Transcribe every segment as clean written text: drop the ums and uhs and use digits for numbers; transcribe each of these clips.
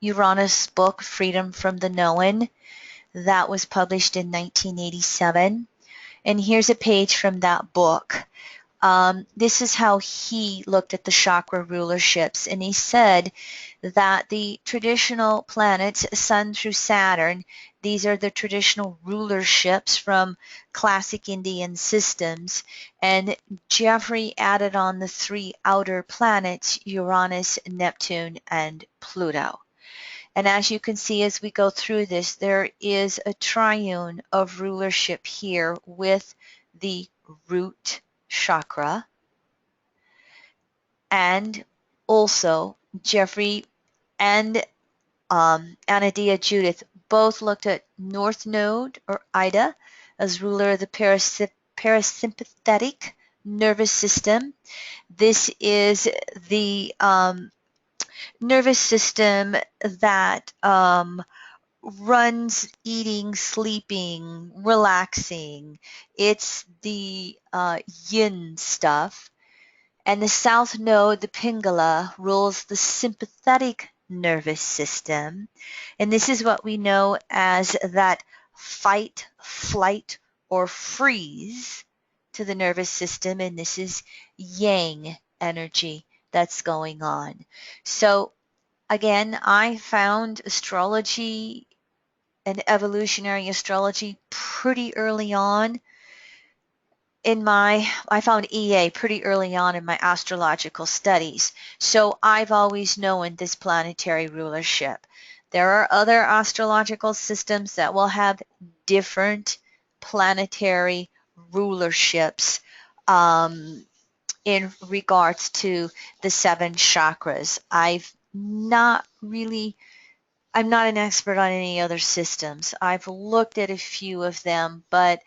Uranus book, Freedom from the Known. That was published in 1987. And here's a page from that book. This is how he looked at the chakra rulerships, and he said that the traditional planets, Sun through Saturn, these are the traditional rulerships from classic Indian systems, and Jeffrey added on the three outer planets, Uranus, Neptune, and Pluto. And as you can see as we go through this, there is a triune of rulership here with the root chakra. And also, Jeffrey and Anadia Judith both looked at North Node, or Ida, as ruler of the parasympathetic nervous system. This is the nervous system that runs eating, sleeping, relaxing. It's the yin stuff. And the south node, the Pingala, rules the sympathetic nervous system. And this is what we know as that fight, flight, or freeze to the nervous system. And this is yang energy that's going on. So again, I found astrology and evolutionary astrology pretty early on I found EA pretty early on in my astrological studies. So I've always known this planetary rulership. There are other astrological systems that will have different planetary rulerships in regards to the 7 chakras. I'm not an expert on any other systems. I've looked at a few of them, but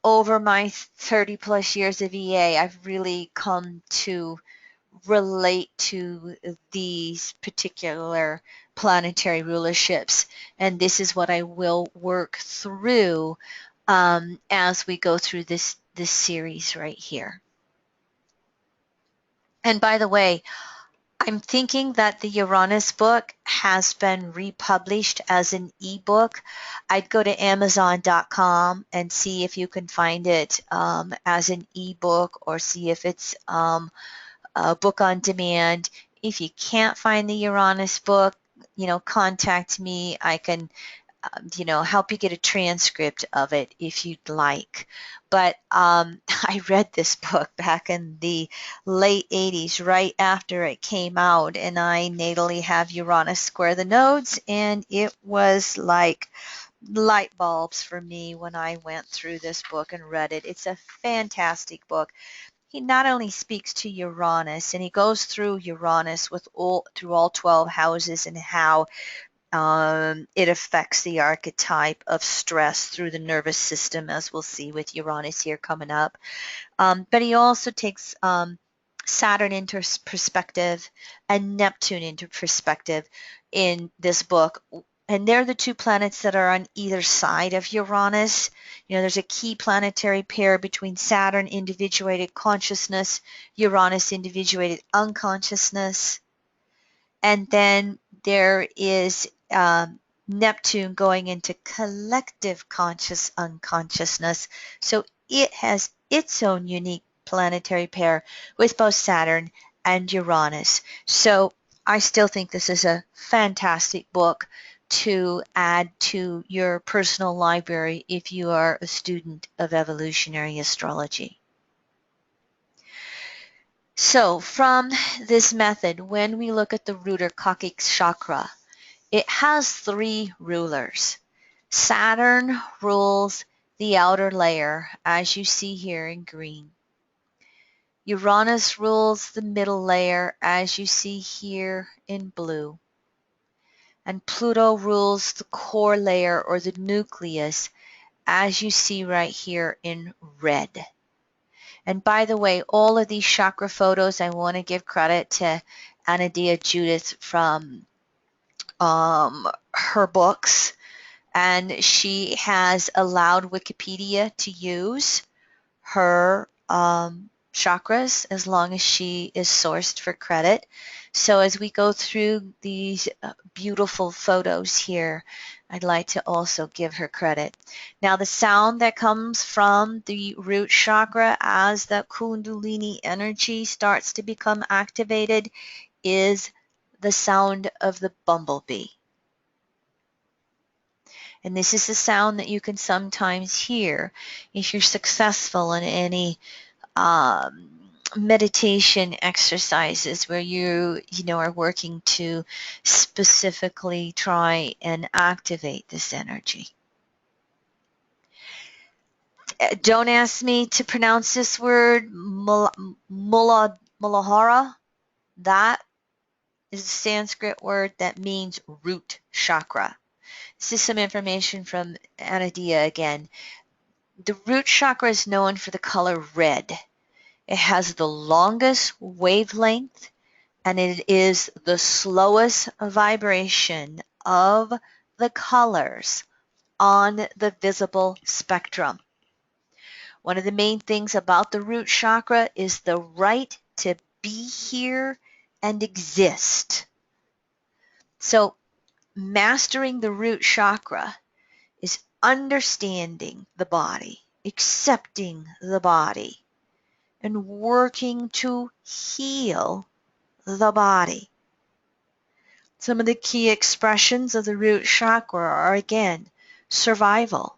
over my 30 plus years of EA, I've really come to relate to these particular planetary rulerships. And this is what I will work through as we go through this series right here. And by the way, I'm thinking that the Uranus book has been republished as an ebook. I'd go to Amazon.com and see if you can find it as an ebook, or see if it's a book on demand. If you can't find the Uranus book, contact me. I can help you get a transcript of it if you'd like. But I read this book back in the late 80s, right after it came out, and I natally have Uranus square the nodes, and it was like light bulbs for me when I went through this book and read it. It's a fantastic book. He not only speaks to Uranus, and he goes through Uranus through all 12 houses, and how it affects the archetype of stress through the nervous system, as we'll see with Uranus here coming up. But he also takes Saturn into perspective and Neptune into perspective in this book. And they're the 2 planets that are on either side of Uranus. There's a key planetary pair between Saturn, individuated consciousness, Uranus, individuated unconsciousness. And then there is Neptune going into collective conscious unconsciousness. So it has its own unique planetary pair with both Saturn and Uranus. So I still think this is a fantastic book to add to your personal library if you are a student of evolutionary astrology. So from this method, when we look at the root or coccyx chakra, it has 3 rulers. Saturn rules the outer layer, as you see here in green. Uranus rules the middle layer, as you see here in blue. And Pluto rules the core layer, or the nucleus, as you see right here in red. And by the way, all of these chakra photos, I want to give credit to Anadia Judith from her books, and she has allowed Wikipedia to use her chakras as long as she is sourced for credit. So as we go through these beautiful photos here, I'd like to also give her credit. Now the sound that comes from the root chakra as the Kundalini energy starts to become activated is the sound of the bumblebee. And this is the sound that you can sometimes hear if you're successful in any meditation exercises where you are working to specifically try and activate this energy. Don't ask me to pronounce this word, Muladhara. That is a Sanskrit word that means root chakra. This is some information from Anadia again. The root chakra is known for the color red. It has the longest wavelength and it is the slowest vibration of the colors on the visible spectrum. One of the main things about the root chakra is the right to be here and exist. So mastering the root chakra is understanding the body, accepting the body, and working to heal the body. Some of the key expressions of the root chakra are, again, survival,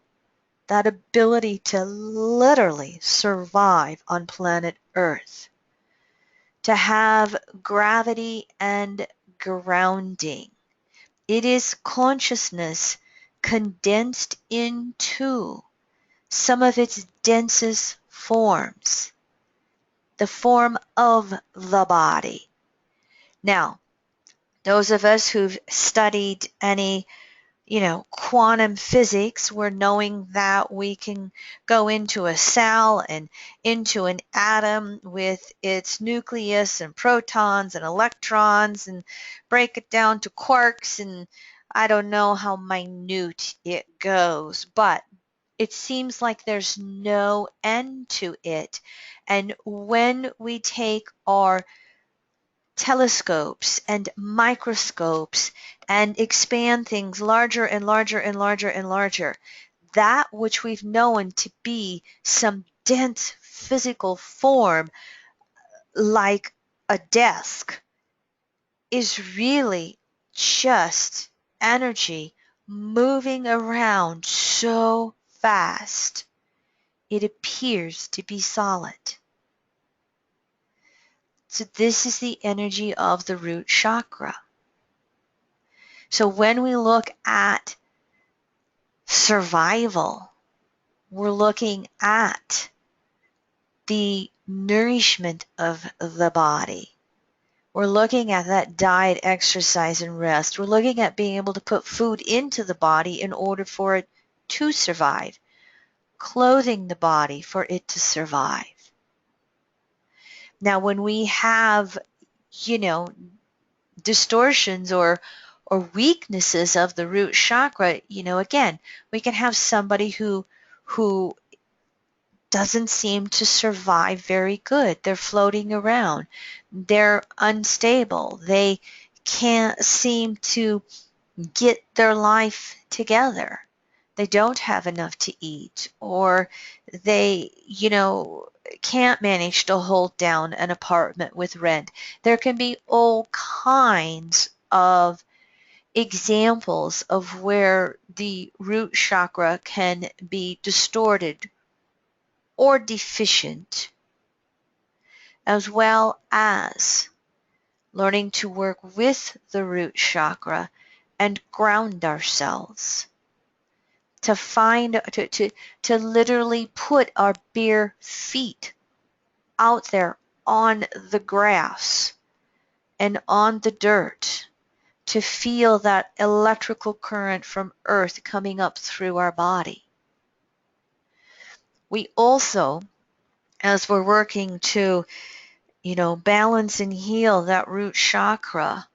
that ability to literally survive on planet Earth, to have gravity and grounding. It is consciousness condensed into some of its densest forms, the form of the body. Now, those of us who've studied any, quantum physics, we're knowing that we can go into a cell and into an atom with its nucleus and protons and electrons and break it down to quarks, and I don't know how minute it goes, but it seems like there's no end to it. And when we take our telescopes and microscopes and expand things larger and larger and larger and larger, that which we've known to be some dense physical form like a desk is really just energy moving around so fast it appears to be solid. So this is the energy of the root chakra. So when we look at survival, we're looking at the nourishment of the body. We're looking at that diet, exercise, and rest. We're looking at being able to put food into the body in order for it to survive, clothing the body for it to survive. Now, when we have, distortions or weaknesses of the root chakra, again, we can have somebody who doesn't seem to survive very good. They're floating around. They're unstable. They can't seem to get their life together. They don't have enough to eat, or they, can't manage to hold down an apartment with rent. There can be all kinds of examples of where the root chakra can be distorted or deficient, as well as learning to work with the root chakra and ground ourselves, to find, to literally put our bare feet out there on the grass and on the dirt, to feel that electrical current from earth coming up through our body. We also, as we're working to, balance and heal that root chakra,